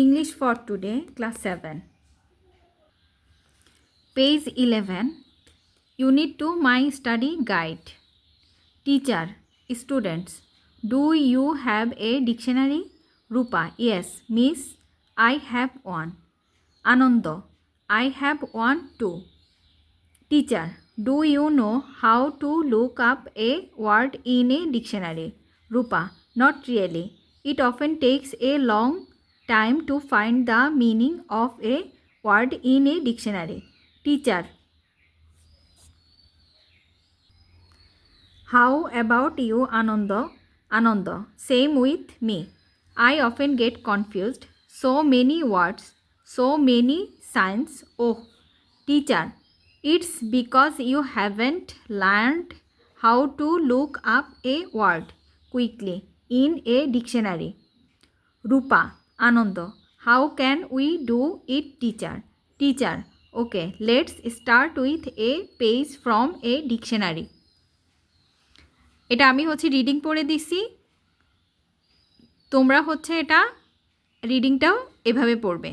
English for today, class 7. Page 11, Unit 2, My Study Guide. Teacher, students, do you have a dictionary? Rupa, yes, miss, I have one. Ananda, I have one too. Teacher, do you know how to look up a word in a dictionary? Rupa, not really. It often takes a long time to find the meaning of a word in a dictionary. Teacher, how about you, Ananda? Ananda, same with me. I often get confused. So many words, so many signs. Oh, teacher, it's because you haven't learned how to look up a word quickly in a dictionary. Rupa, Ananda, how can we do it, teacher? Teacher, okay, let's start with a page from a dictionary. এটা আমি reading পড়ে দিছি, তোমরা এটা রিডিংটাও এভাবে পড়বে।